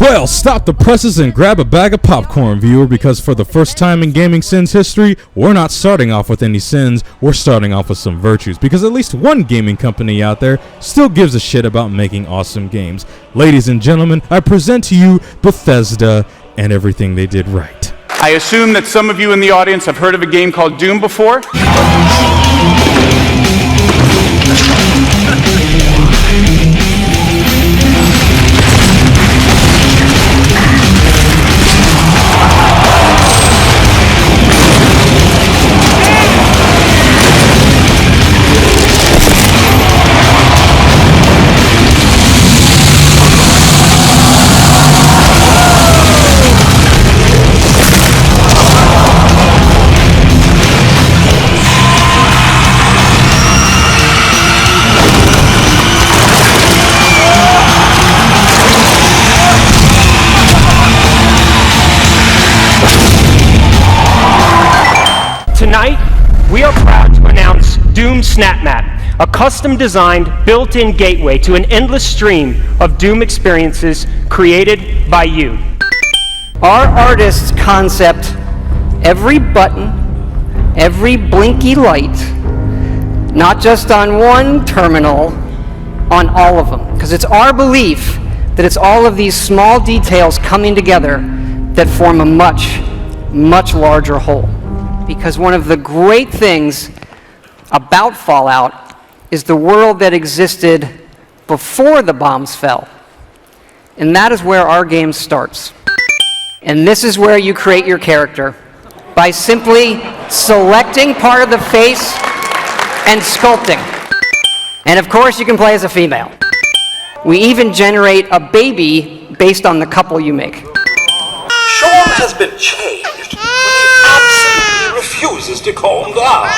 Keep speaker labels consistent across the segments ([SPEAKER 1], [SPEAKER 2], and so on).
[SPEAKER 1] Well, stop the presses and grab a bag of popcorn, viewer, because for the first time in Gaming Sins history, we're not starting off with any sins, we're starting off with some virtues, because at least one gaming company out there still gives a shit about making awesome games. Ladies and gentlemen, I present to you Bethesda and everything they did right.
[SPEAKER 2] I assume that some of you in the audience have heard of a game called Doom before.
[SPEAKER 3] Tonight, we are proud to announce Doom SnapMap, a custom-designed, built-in gateway to an endless stream of Doom experiences created by you.
[SPEAKER 4] Our artists concept every button, every blinky light, not just on one terminal, on all of them. Because it's our belief that it's all of these small details coming together that form a much, much larger whole. Because one of the great things about Fallout is the world that existed before the bombs fell. And that is where our game starts. And this is where you create your character, by simply selecting part of the face and sculpting. And of course, you can play as a female. We even generate a baby based on the couple you make.
[SPEAKER 5] Sean has been changed. He absolutely refuses to calm down.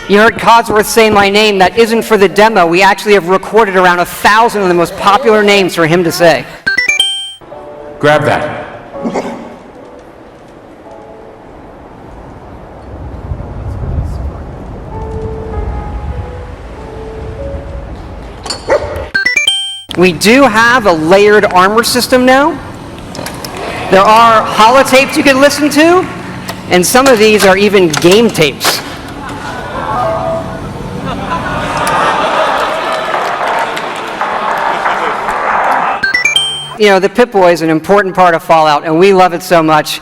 [SPEAKER 4] You heard Codsworth say my name. That isn't for the demo. We actually have recorded around 1,000 of the most popular names for him to say.
[SPEAKER 2] Grab that.
[SPEAKER 4] We do have a layered armor system now. There are holotapes you can listen to, and some of these are even game tapes. You know, the Pip-Boy is an important part of Fallout, and we love it so much.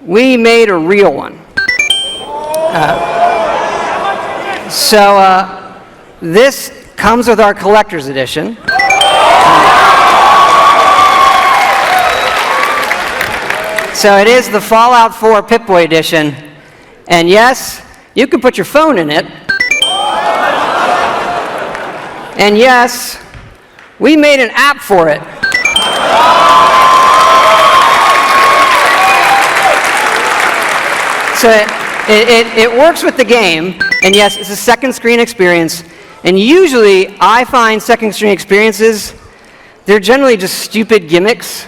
[SPEAKER 4] We made a real one. This comes with our collector's edition. So it is the Fallout 4 Pip-Boy edition, and yes, you can put your phone in it. And yes, we made an app for it. So it works with the game, and yes, it's a second screen experience, and usually I find second screen experiences, they're generally just stupid gimmicks.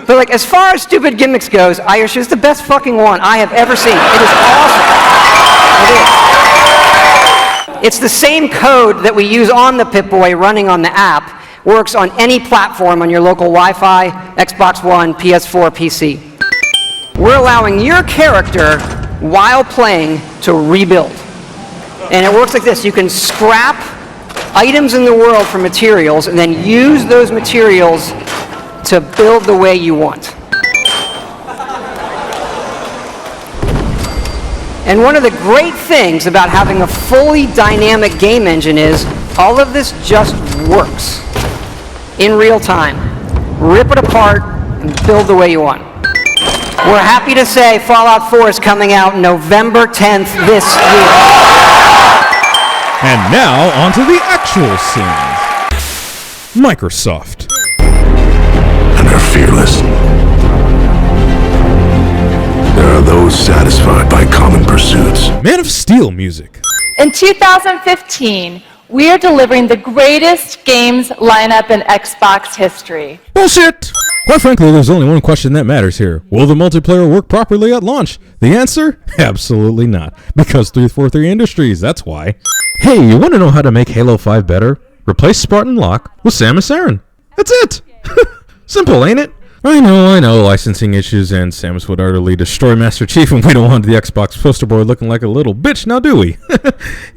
[SPEAKER 4] But like, as far as stupid gimmicks goes, I assure it's the best fucking one I have ever seen. It is awesome. It is. It's the same code that we use on the Pip-Boy running on the app, works on any platform on your local Wi-Fi, Xbox One, PS4, PC. We're allowing your character, while playing, to rebuild. And it works like this. You can scrap items in the world for materials and then use those materials to build the way you want. And one of the great things about having a fully dynamic game engine is all of this just works in real time. Rip it apart and build the way you want. We're happy to say Fallout 4 is coming out November 10th this year.
[SPEAKER 1] And now, on to the actual scenes. Microsoft.
[SPEAKER 6] And they're fearless. There are those satisfied by common pursuits.
[SPEAKER 1] Man of Steel music.
[SPEAKER 7] In 2015, We are delivering the greatest games lineup in Xbox history.
[SPEAKER 1] Bullshit! Quite frankly, there's only one question that matters here. Will the multiplayer work properly at launch? The answer? Absolutely not. Because 343 Industries, that's why. Hey, you want to know how to make Halo 5 better? Replace Spartan Locke with Samus Aran. That's it! Simple, ain't it? I know, licensing issues, and Samus would utterly destroy Master Chief, and we don't want the Xbox poster boy looking like a little bitch, now do we?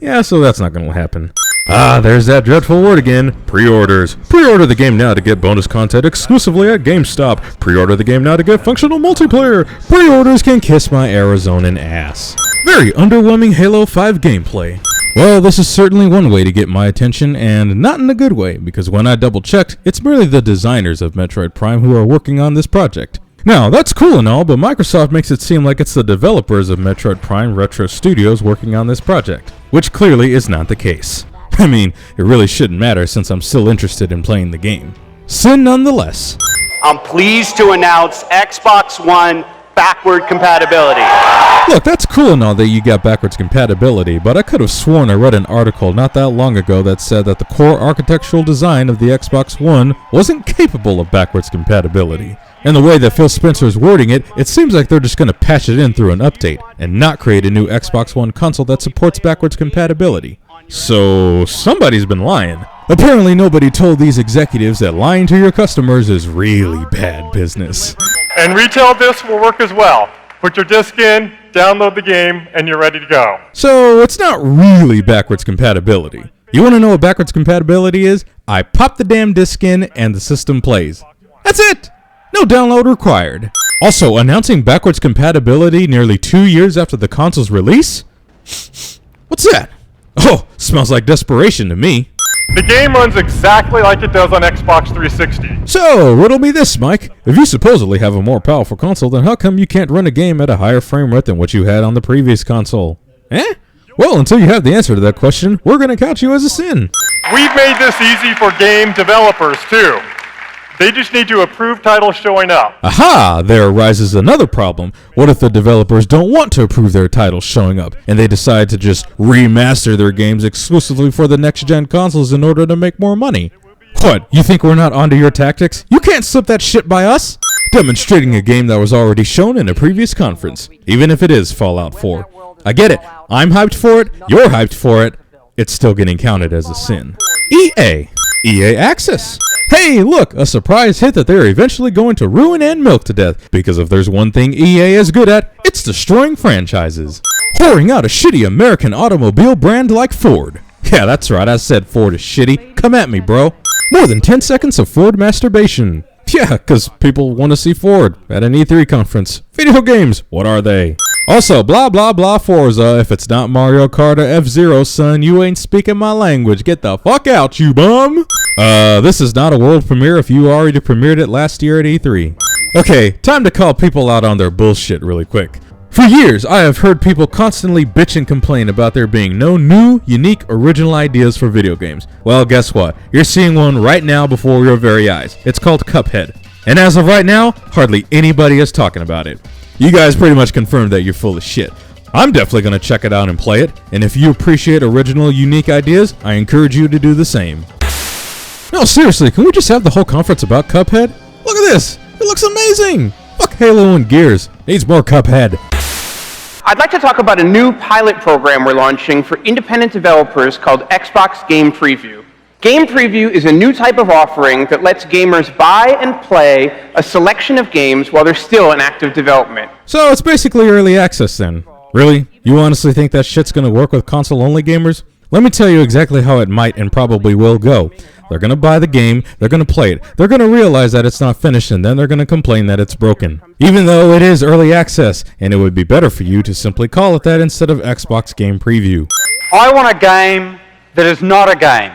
[SPEAKER 1] Yeah, so that's not gonna happen. Ah, there's that dreadful word again. Pre-orders. Pre-order the game now to get bonus content exclusively at GameStop. Pre-order the game now to get functional multiplayer. Pre-orders can kiss my Arizonan ass. Very underwhelming Halo 5 gameplay. Well, this is certainly one way to get my attention, and not in a good way, because when I double-checked, it's merely the designers of Metroid Prime who are working on this project. Now, that's cool and all, but Microsoft makes it seem like it's the developers of Metroid Prime Retro Studios working on this project, which clearly is not the case. I mean, it really shouldn't matter since I'm still interested in playing the game. Sin nonetheless.
[SPEAKER 2] I'm pleased to announce Xbox One backward compatibility.
[SPEAKER 1] Look, that's cool and all that you got backwards compatibility, but I could have sworn I read an article not that long ago that said that the core architectural design of the Xbox One wasn't capable of backwards compatibility. And the way that Phil Spencer is wording it, it seems like they're just going to patch it in through an update, and not create a new Xbox One console that supports backwards compatibility. So, somebody's been lying. Apparently nobody told these executives that lying to your customers is really bad business.
[SPEAKER 8] And retail discs will work as well. Put your disc in, download the game, and you're ready to go.
[SPEAKER 1] So, it's not really backwards compatibility. You want to know what backwards compatibility is? I pop the damn disc in and the system plays. That's it! No download required. Also, announcing backwards compatibility nearly 2 years after the console's release? What's that? Oh, smells like desperation to me.
[SPEAKER 8] The game runs exactly like it does on Xbox 360.
[SPEAKER 1] So, riddle me this, Mike. If you supposedly have a more powerful console, then how come you can't run a game at a higher frame rate than what you had on the previous console? Eh? Well, until you have the answer to that question, we're going to count you as a sin.
[SPEAKER 8] We've made this easy for game developers, too. They just need to approve titles showing up.
[SPEAKER 1] Aha! There arises another problem. What if the developers don't want to approve their titles showing up, and they decide to just remaster their games exclusively for the next-gen consoles in order to make more money? What, you think we're not onto your tactics? You can't slip that shit by us! Demonstrating a game that was already shown in a previous conference, even if it is Fallout 4. I get it. I'm hyped for it, you're hyped for it. It's still getting counted as a sin. EA Access. Hey, look, a surprise hit that they're eventually going to ruin and milk to death, because if there's one thing EA is good at, it's destroying franchises. Whoring out a shitty American automobile brand like Ford. Yeah, that's right, I said Ford is shitty. Come at me, bro. More than 10 seconds of Ford masturbation. Yeah, because people want to see Ford at an E3 conference. Video games, what are they? Also, blah blah blah Forza, if it's not Mario Kart or F-Zero, son, you ain't speaking my language. Get the fuck out, you bum! This is not a world premiere if you already premiered it last year at E3. Okay, time to call people out on their bullshit really quick. For years, I have heard people constantly bitch and complain about there being no new, unique, original ideas for video games. Well, guess what? You're seeing one right now before your very eyes. It's called Cuphead. And as of right now, hardly anybody is talking about it. You guys pretty much confirmed that you're full of shit. I'm definitely going to check it out and play it, and if you appreciate original, unique ideas, I encourage you to do the same. No, seriously, can we just have the whole conference about Cuphead? Look at this! It looks amazing! Fuck Halo and Gears. Needs more Cuphead.
[SPEAKER 2] I'd like to talk about a new pilot program we're launching for independent developers called Xbox Game Preview. Game Preview is a new type of offering that lets gamers buy and play a selection of games while they're still in active development.
[SPEAKER 1] So it's basically early access then. Really? You honestly think that shit's gonna work with console-only gamers? Let me tell you exactly how it might and probably will go. They're gonna buy the game, they're gonna play it, they're gonna realize that it's not finished, and then they're gonna complain that it's broken. Even though it is early access, and it would be better for you to simply call it that instead of Xbox Game Preview.
[SPEAKER 9] I want a game that is not a game.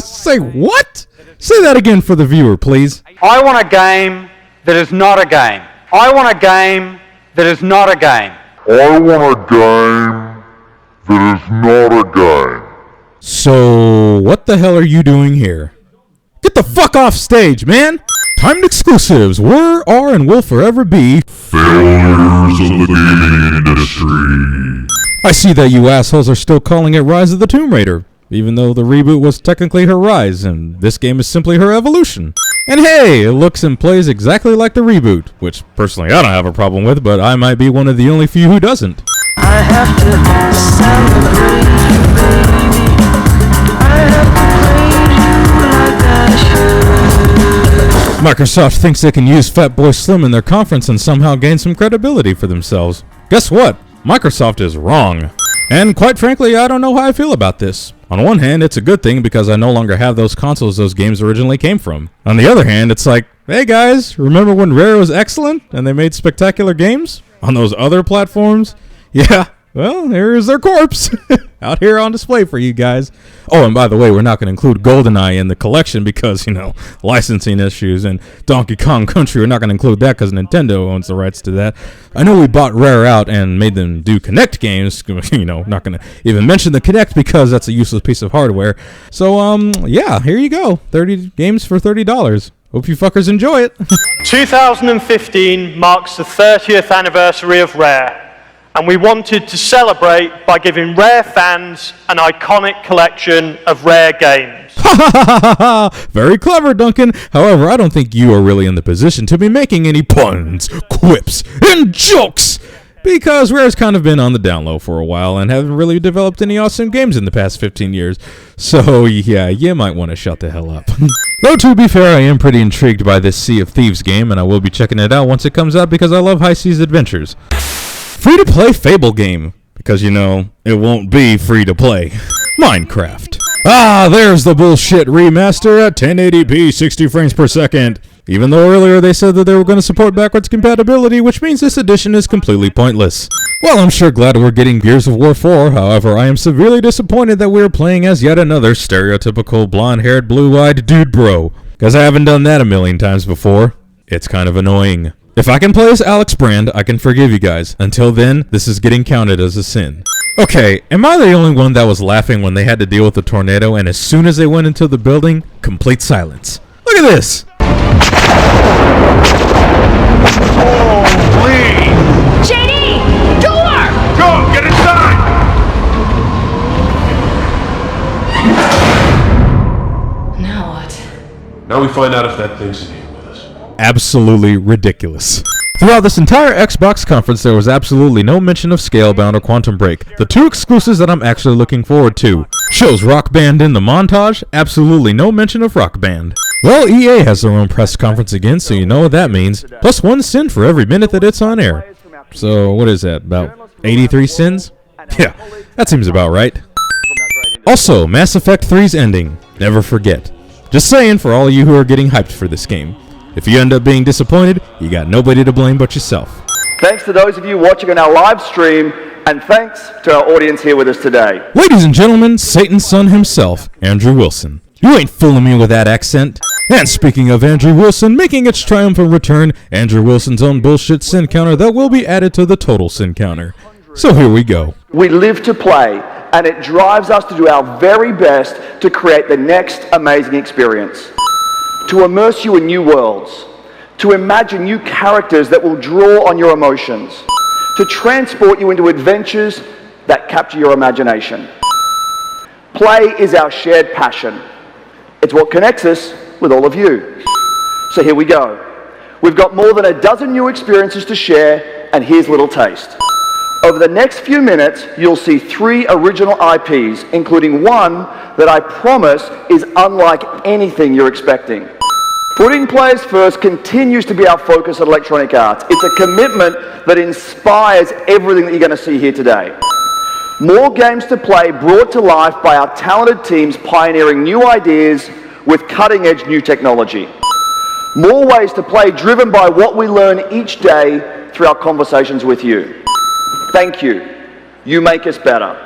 [SPEAKER 1] Say what? Say that again for the viewer, please.
[SPEAKER 9] I want a game that is not a game. I want a game that is not a game.
[SPEAKER 6] I want a game that is not a game.
[SPEAKER 1] So, what the hell are you doing here? Get the fuck off stage, man! Timed exclusives were, are, and will forever be
[SPEAKER 6] Failures of the gaming industry.
[SPEAKER 1] I see that you assholes are still calling it Rise of the Tomb Raider. even though the reboot was technically her rise, and this game is simply her evolution. And hey, it looks and plays exactly like the reboot, which personally I don't have a problem with, but I might be one of the only few who doesn't.
[SPEAKER 10] I have to celebrate you, baby. I have to praise you like I should.
[SPEAKER 1] Microsoft thinks they can use Fatboy Slim in their conference and somehow gain some credibility for themselves. Guess what? Microsoft is wrong. And quite frankly, I don't know how I feel about this. On one hand, it's a good thing because I no longer have those consoles those games originally came from. On the other hand, it's like, hey guys, remember when Rare was excellent and they made spectacular games on those other platforms? Yeah, well, here's their corpse out here on display for you guys. Oh, and by the way, we're not going to include GoldenEye in the collection because, you know, licensing issues, and Donkey Kong Country, we're not going to include that because Nintendo owns the rights to that. I know we bought Rare out and made them do Kinect games, you know, not going to even mention the Kinect because that's a useless piece of hardware. So, yeah, here you go. 30 games for $30. Hope you fuckers enjoy it.
[SPEAKER 3] 2015 marks the 30th anniversary of Rare, and we wanted to celebrate by giving Rare fans an iconic collection of Rare games.
[SPEAKER 1] Very clever, Duncan. However, I don't think you are really in the position to be making any puns, quips, and jokes, because Rare's kind of been on the down low for a while and haven't really developed any awesome games in the past 15 years. So, yeah, you might want to shut the hell up. Though, to be fair, I am pretty intrigued by this Sea of Thieves game, and I will be checking it out once it comes out because I love high seas adventures. Free-to-play Fable game, because, you know, it won't be free-to-play. Minecraft. Ah, there's the bullshit remaster at 1080p 60 frames per second. Even though earlier they said that they were going to support backwards compatibility, which means this edition is completely pointless. Well, I'm sure glad we're getting Gears of War 4, however, I am severely disappointed that we're playing as yet another stereotypical blonde-haired, blue-eyed dude bro, because I haven't done that a million times before. It's kind of annoying. If I can play as Alex Brand, I can forgive you guys. Until then, this is getting counted as a sin. Okay, am I the only one that was laughing when they had to deal with the tornado, and as soon as they went into the building, complete silence? Look at this!
[SPEAKER 8] Holy!
[SPEAKER 10] JD! Door!
[SPEAKER 8] Go! Get inside!
[SPEAKER 10] Now what?
[SPEAKER 11] Now we find out if that thing's in here with us.
[SPEAKER 1] Absolutely ridiculous. Throughout this entire Xbox conference, there was absolutely no mention of Scalebound or Quantum Break, the two exclusives that I'm actually looking forward to. Shows Rock Band in the montage, absolutely no mention of Rock Band. Well, EA has their own press conference again, so you know what that means. Plus 1 sin for every minute that it's on air. So, what is that, about 83 sins? Yeah, that seems about right. Also, Mass Effect 3's ending. Never forget. Just saying for all of you who are getting hyped for this game. If you end up being disappointed, you got nobody to blame but yourself.
[SPEAKER 12] Thanks to those of you watching on our live stream, and thanks to our audience here with us today.
[SPEAKER 1] Ladies and gentlemen, Satan's son himself, Andrew Wilson. You ain't fooling me with that accent. And speaking of Andrew Wilson, making its triumphant return, Andrew Wilson's own bullshit sin counter that will be added to the total sin counter. So here we go.
[SPEAKER 12] We live to play, and it drives us to do our very best to create the next amazing experience. To immerse you in new worlds. To imagine new characters that will draw on your emotions. To transport you into adventures that capture your imagination. Play is our shared passion. It's what connects us with all of you. So here we go. We've got more than a dozen new experiences to share, and here's a little taste. Over the next few minutes, you'll see 3 original IPs, including one that I promise is unlike anything you're expecting. Putting players first continues to be our focus at Electronic Arts. It's a commitment that inspires everything that you're going to see here today. More games to play brought to life by our talented teams pioneering new ideas with cutting-edge new technology. More ways to play driven by what we learn each day through our conversations with you. Thank you. You make us better.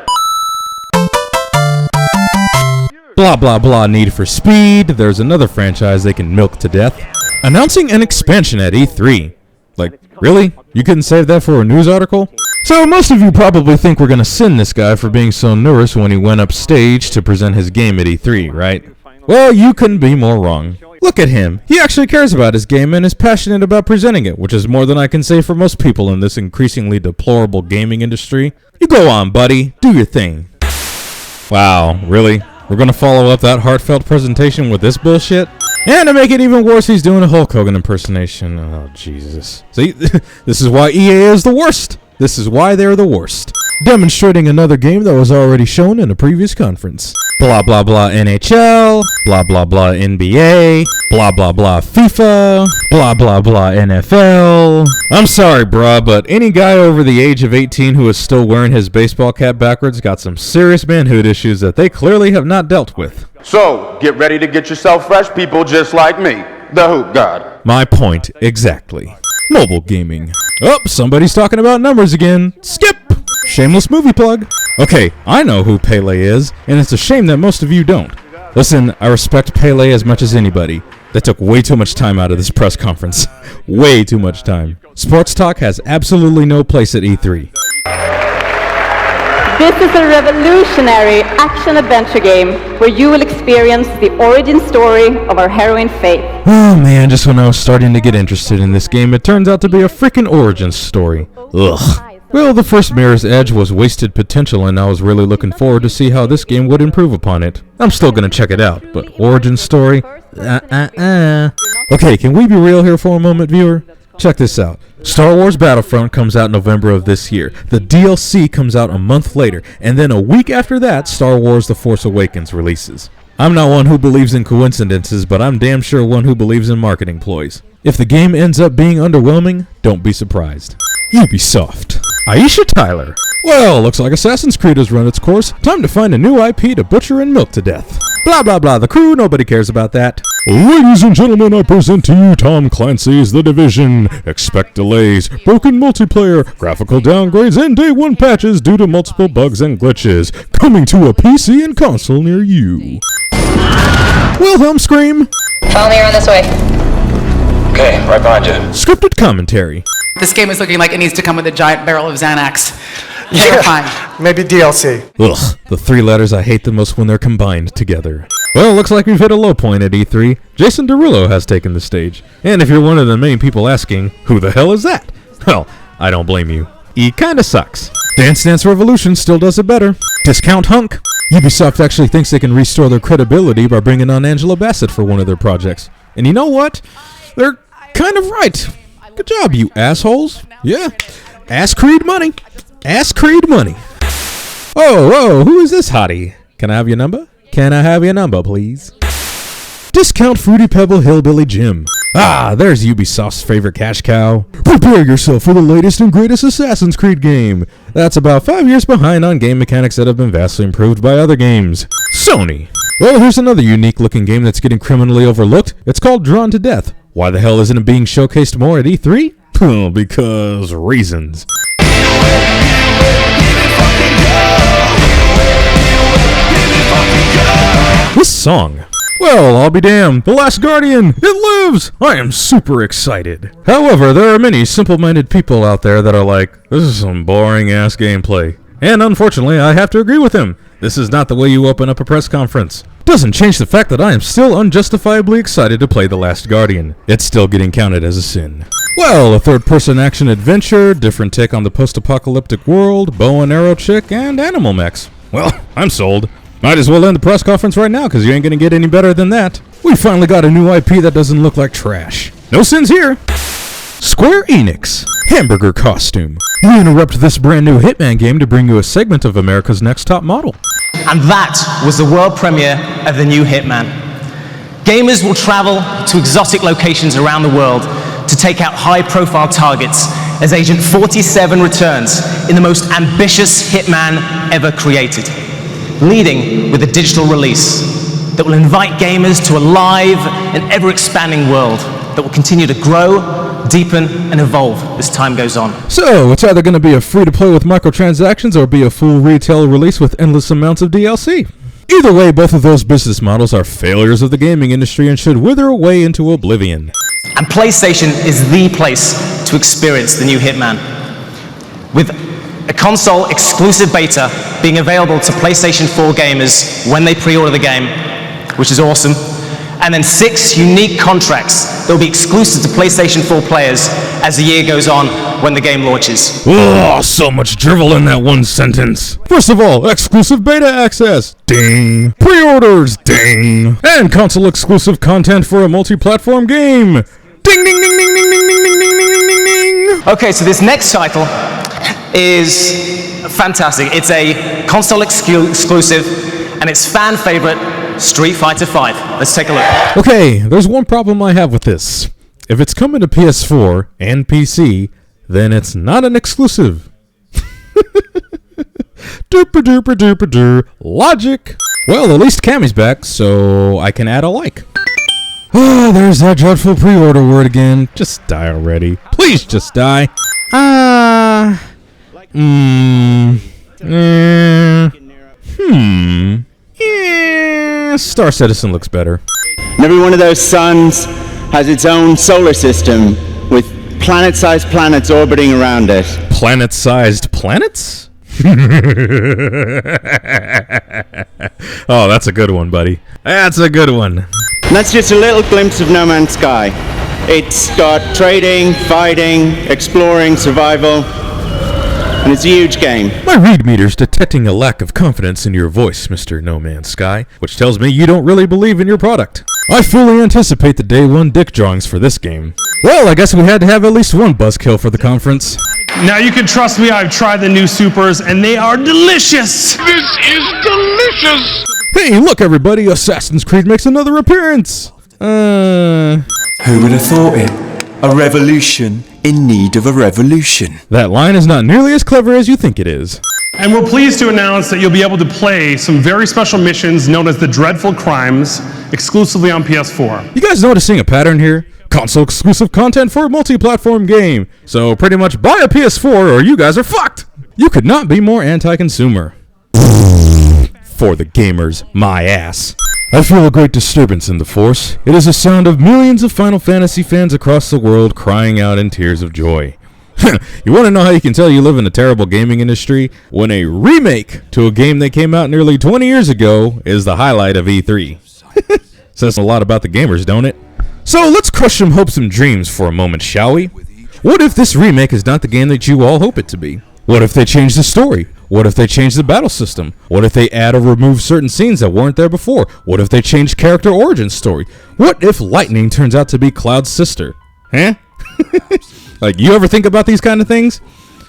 [SPEAKER 1] Blah blah blah Need for Speed, there's another franchise they can milk to death. Announcing an expansion at E3. Like, really? You couldn't save that for a news article? So most of you probably think we're gonna sin this guy for being so nervous when he went upstage to present his game at E3, right? Well, you couldn't be more wrong. Look at him. He actually cares about his game and is passionate about presenting it, which is more than I can say for most people in this increasingly deplorable gaming industry. You go on, buddy. Do your thing. Wow, really? We're gonna follow up that heartfelt presentation with this bullshit? And to make it even worse, he's doing a Hulk Hogan impersonation. Oh, Jesus. See, this is why EA is the worst. This is why they're the worst. Demonstrating another game that was already shown in a previous conference. Blah blah blah NHL, blah blah blah NBA, blah blah blah FIFA, blah blah blah NFL. I'm sorry, bruh, but any guy over the age of 18 who is still wearing his baseball cap backwards got some serious manhood issues that they clearly have not dealt with.
[SPEAKER 13] So, get ready to get yourself fresh, people just like me, the Hoop God.
[SPEAKER 1] My point exactly. Mobile gaming. Oh, somebody's talking about numbers again. Skip! Shameless movie plug. Okay, I know who Pele is, and it's a shame that most of you don't. Listen, I respect Pele as much as anybody. That took way too much time out of this press conference. Way too much time. Sports talk has absolutely no place at E3.
[SPEAKER 7] This is a revolutionary action-adventure game where you will experience the origin story of our heroine Faith.
[SPEAKER 1] Oh man, just when I was starting to get interested in this game, it turns out to be a freaking origin story. Ugh. Well, the first Mirror's Edge was wasted potential, and I was really looking forward to see how this game would improve upon it. I'm still gonna check it out, but origin story? Okay, can we be real here for a moment, viewer? Check this out. Star Wars Battlefront comes out November of this year. The DLC comes out a month later, and then a week after that, Star Wars The Force Awakens releases. I'm not one who believes in coincidences, but I'm damn sure one who believes in marketing ploys. If the game ends up being underwhelming, don't be surprised. Ubisoft. Aisha Tyler. Well, looks like Assassin's Creed has run its course. Time to find a new IP to butcher and milk to death. Blah blah blah, the crew, nobody cares about that. Ladies and gentlemen, I present to you Tom Clancy's The Division. Expect delays, broken multiplayer, graphical downgrades, and day one patches due to multiple bugs and glitches. Coming to a PC and console near you. Wilhelm Scream.
[SPEAKER 14] Follow me around this way.
[SPEAKER 13] Okay, right behind you.
[SPEAKER 1] Scripted commentary.
[SPEAKER 15] This game is looking like it needs to come with a giant barrel of Xanax. Terrifying.
[SPEAKER 16] Maybe DLC.
[SPEAKER 1] Ugh, the three letters I hate the most when they're combined together. Well, looks like we've hit a low point at E3. Jason Derulo has taken the stage. And if you're one of the many people asking, who the hell is that? Well, I don't blame you. E kinda sucks. Dance Dance Revolution still does it better. Discount Hunk. Ubisoft actually thinks they can restore their credibility by bringing on Angela Bassett for one of their projects. And you know what? They're kind of right. Good job, you assholes. Yeah. Ass Creed money. Ass Creed money. Oh, who is this hottie? Can I have your number? Can I have your number, please? Discount Fruity Pebble Hillbilly Jim. Ah, there's Ubisoft's favorite cash cow. Prepare yourself for the latest and greatest Assassin's Creed game. That's about 5 years behind on game mechanics that have been vastly improved by other games. Sony. Well, here's another unique looking game that's getting criminally overlooked. It's called Drawn to Death. Why the hell isn't it being showcased more at E3? Oh, because reasons. This song. Well, I'll be damned. The Last Guardian. It lives. I am super excited. However, there are many simple-minded people out there that are like, this is some boring-ass gameplay. And unfortunately, I have to agree with him. This is not the way you open up a press conference. Doesn't change the fact that I am still unjustifiably excited to play The Last Guardian. It's still getting counted as a sin. Well, a third-person action adventure, different take on the post-apocalyptic world, bow and arrow chick, and animal mechs. Well, I'm sold. Might as well end the press conference right now, because you ain't gonna get any better than that. We finally got a new IP that doesn't look like trash. No sins here. Square Enix. Hamburger costume. We interrupt this brand new Hitman game to bring you a segment of America's Next Top Model.
[SPEAKER 17] And that was the world premiere of the new Hitman. Gamers will travel to exotic locations around the world to take out high-profile targets as Agent 47 returns in the most ambitious Hitman ever created, leading with a digital release that will invite gamers to a live and ever-expanding world that will continue to grow, deepen, and evolve as time goes on.
[SPEAKER 1] So, it's either going to be a free-to-play with microtransactions or be a full retail release with endless amounts of DLC. Either way, both of those business models are failures of the gaming industry and should wither away into oblivion.
[SPEAKER 17] And PlayStation is the place to experience the new Hitman, with a console exclusive beta being available to PlayStation 4 gamers when they pre-order the game, which is awesome, and then 6 unique contracts that will be exclusive to PlayStation 4 players as the year goes on when the game launches.
[SPEAKER 1] Oh, so much drivel in that one sentence. First of all, exclusive beta access. Ding. Pre-orders. Ding. And console exclusive content for a multi-platform game. Ding, ding, ding, ding, ding, ding, ding, ding, ding, ding, ding, ding.
[SPEAKER 17] Okay, so this next title is fantastic. It's a console exclusive, and it's fan favorite Street Fighter V. Let's take a look.
[SPEAKER 1] Okay, there's one problem I have with this. If it's coming to PS4 and PC, then it's not an exclusive. Derper derper derper der. Logic. Well, at least Cammy's back, so I can add a like. Oh, there's that dreadful pre-order word again. Just die already. Please just die. Star Citizen looks better.
[SPEAKER 14] And every one of those suns has its own solar system with planet-sized planets orbiting around it.
[SPEAKER 1] Planet-sized planets? Oh, that's a good one, buddy. That's a good one.
[SPEAKER 14] And that's just a little glimpse of No Man's Sky. It's got trading, fighting, exploring, survival, and it's a huge game.
[SPEAKER 1] My read meter's detecting a lack of confidence in your voice, Mr. No Man's Sky, which tells me you don't really believe in your product. I fully anticipate the day one dick drawings for this game. Well, I guess we had to have at least one buzzkill for the conference.
[SPEAKER 16] Now you can trust me, I've tried the new supers and they are delicious!
[SPEAKER 6] This is delicious!
[SPEAKER 1] Hey, look everybody, Assassin's Creed makes another appearance!
[SPEAKER 18] Who would have thought it? A revolution in need of a revolution.
[SPEAKER 1] That line is not nearly as clever as you think it is.
[SPEAKER 16] And we're pleased to announce that you'll be able to play some very special missions known as the Dreadful Crimes, exclusively on PS4.
[SPEAKER 1] You guys noticing a pattern here? Console exclusive content for a multi-platform game. So pretty much buy a PS4 or you guys are fucked! You could not be more anti-consumer. For the gamers, my ass. I feel a great disturbance in the Force. It is a sound of millions of Final Fantasy fans across the world crying out in tears of joy. You want to know how you can tell you live in a terrible gaming industry? When a remake to a game that came out nearly 20 years ago is the highlight of E3. Says a lot about the gamers, don't it? So let's crush some hopes and dreams for a moment, shall we? What if this remake is not the game that you all hope it to be? What if they change the story? What if they change the battle system? What if they add or remove certain scenes that weren't there before? What if they change character origin story? What if Lightning turns out to be Cloud's sister? Huh? Like, you ever think about these kind of things?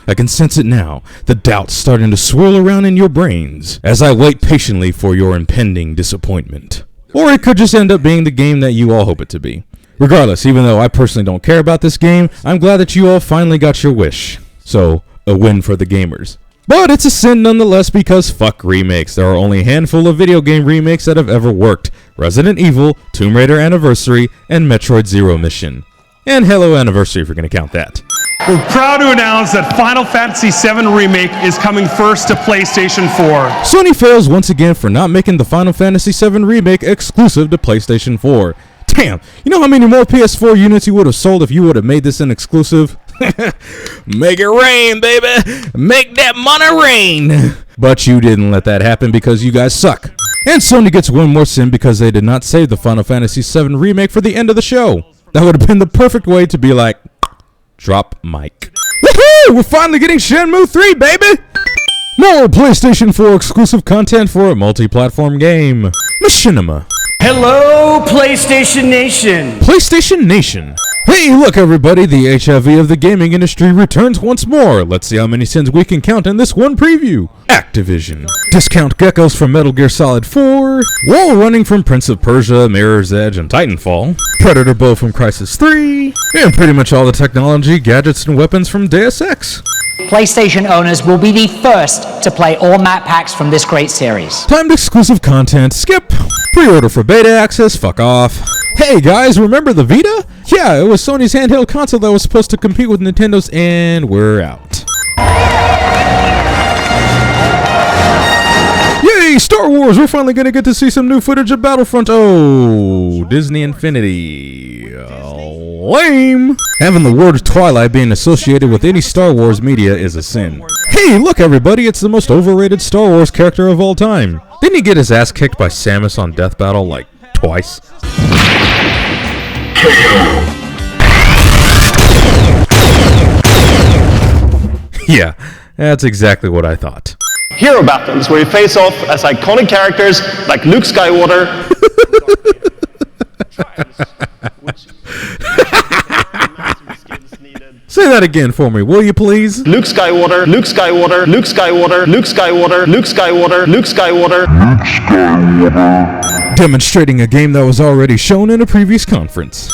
[SPEAKER 1] I can sense it now, the doubts starting to swirl around in your brains as I wait patiently for your impending disappointment. Or it could just end up being the game that you all hope it to be. Regardless, even though I personally don't care about this game, I'm glad that you all finally got your wish. So, a win for the gamers. But it's a sin nonetheless because fuck remakes. There are only a handful of video game remakes that have ever worked. Resident Evil, Tomb Raider Anniversary, and Metroid Zero Mission. And Halo Anniversary if you're going to count that.
[SPEAKER 16] We're proud to announce that Final Fantasy VII Remake is coming first to PlayStation 4.
[SPEAKER 1] Sony fails once again for not making the Final Fantasy VII Remake exclusive to PlayStation 4. Damn, you know how many more PS4 units you would have sold if you would have made this an exclusive? Make it rain, baby! Make that money rain! But you didn't let that happen because you guys suck. And Sony gets one more sin because they did not save the Final Fantasy VII Remake for the end of the show. That would have been the perfect way to be like, drop mic. Woohoo! We're finally getting Shenmue 3, baby! More PlayStation 4 exclusive content for a multi-platform game. Machinima.
[SPEAKER 19] Hello, PlayStation Nation!
[SPEAKER 1] PlayStation Nation. Hey, look everybody, the HIV of the gaming industry returns once more. Let's see how many sins we can count in this one preview. Activision. Discount geckos from Metal Gear Solid 4. Wall running from Prince of Persia, Mirror's Edge, and Titanfall. Predator bow from Crysis 3. And pretty much all the technology, gadgets, and weapons from Deus Ex.
[SPEAKER 20] PlayStation owners will be the first to play all map packs from this great series.
[SPEAKER 1] Timed exclusive content, skip. Pre-order for beta access, fuck off. Hey guys, remember the Vita? Yeah, it was Sony's handheld console that was supposed to compete with Nintendo's, and we're out. Yay, Star Wars! We're finally gonna get to see some new footage of Battlefront. Oh, Disney Infinity. Lame. Having the word Twilight being associated with any Star Wars media is a sin. Hey, look everybody, it's the most overrated Star Wars character of all time. Didn't he get his ass kicked by Samus on Death Battle like twice. Yeah, that's exactly what I thought.
[SPEAKER 21] Hero battles, where you face off as iconic characters like Luke Skywalker.
[SPEAKER 1] Say that again for me, will you please?
[SPEAKER 21] Luke Skywalker, Luke Skywalker, Luke Skywalker, Luke Skywalker, Luke Skywalker, Luke Skywalker.
[SPEAKER 1] Demonstrating a game that was already shown in a previous conference.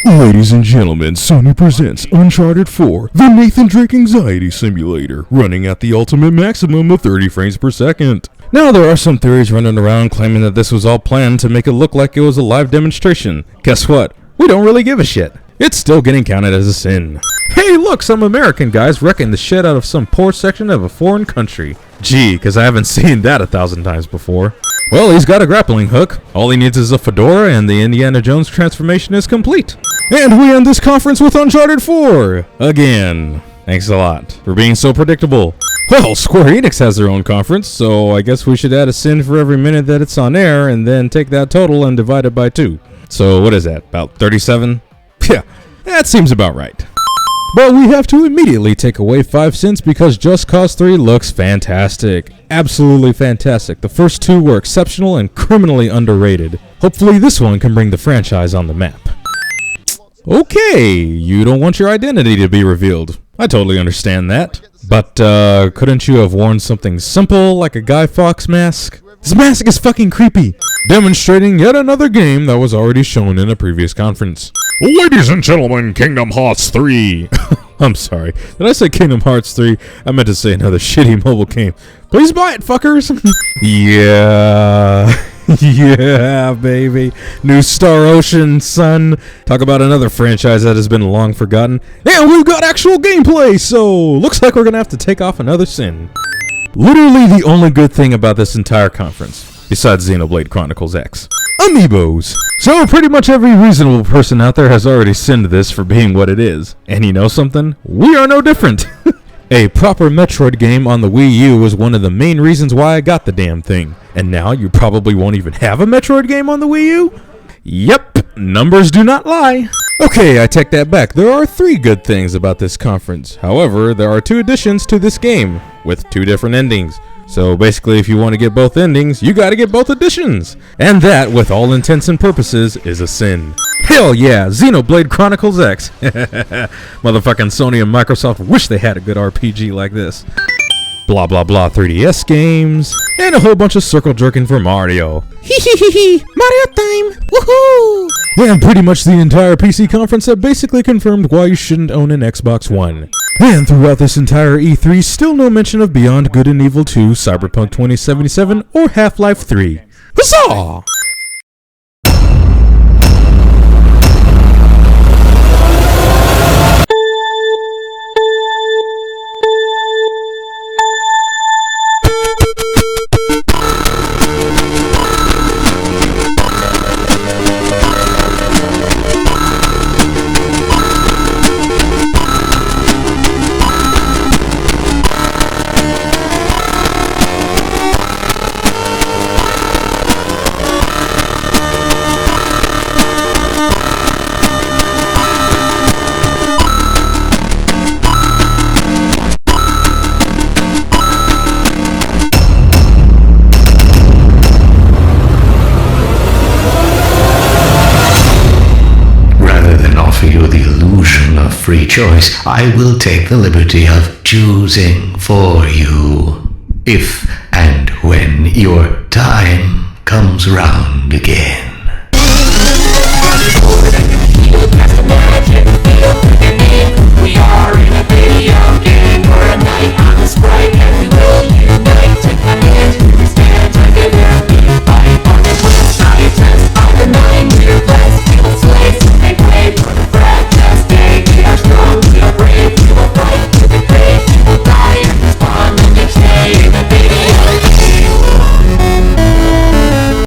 [SPEAKER 1] Ladies and gentlemen, Sony presents Uncharted 4, the Nathan Drake Anxiety Simulator, running at the ultimate maximum of 30 frames per second. Now, there are some theories running around claiming that this was all planned to make it look like it was a live demonstration. Guess what? We don't really give a shit. It's still getting counted as a sin. Hey, look, some American guys wrecking the shit out of some poor section of a foreign country. Gee, cause I haven't seen that 1,000 times before. Well, he's got a grappling hook. All he needs is a fedora and the Indiana Jones transformation is complete. And we end this conference with Uncharted 4! Again. Thanks a lot for being so predictable. Well, Square Enix has their own conference, so I guess we should add a sin for every minute that it's on air and then take that total and divide it by 2. So what is that, about 37? Yeah, that seems about right. But we have to immediately take away 5 cents because Just Cause 3 looks fantastic. Absolutely fantastic. The first 2 were exceptional and criminally underrated. Hopefully this one can bring the franchise on the map. Okay, you don't want your identity to be revealed. I totally understand that. But, couldn't you have worn something simple like a Guy Fawkes mask? This mask is fucking creepy. Demonstrating yet another game that was already shown in a previous conference. Ladies and gentlemen, Kingdom Hearts 3. I'm sorry. Did I say Kingdom Hearts 3? I meant to say another shitty mobile game. Please buy it, fuckers. Yeah. Yeah, baby. New Star Ocean, son. Talk about another franchise that has been long forgotten. And we've got actual gameplay, so looks like we're gonna have to take off another sin. Literally the only good thing about this entire conference, besides Xenoblade Chronicles X. Amiibos. So pretty much every reasonable person out there has already sinned this for being what it is. And you know something? We are no different. A proper Metroid game on the Wii U was one of the main reasons why I got the damn thing. And now you probably won't even have a Metroid game on the Wii U? Yep, numbers do not lie. Okay, I take that back. There are 3 good things about this conference. However, there are 2 additions to this game, with 2 different endings. So basically, if you want to get both endings, you gotta get both editions. And that, with all intents and purposes, is a sin. Hell yeah, Xenoblade Chronicles X. Motherfucking Sony and Microsoft wish they had a good RPG like this. Blah blah blah 3DS games, and a whole bunch of circle jerking for Mario. Hee Mario time! Woohoo! And pretty much the entire PC conference that basically confirmed why you shouldn't own an Xbox One. And throughout this entire E3, still no mention of Beyond Good and Evil 2, Cyberpunk 2077, or Half-Life 3. Huzzah!
[SPEAKER 22] Free choice, I will take the liberty of choosing for you, if and when your time comes round again.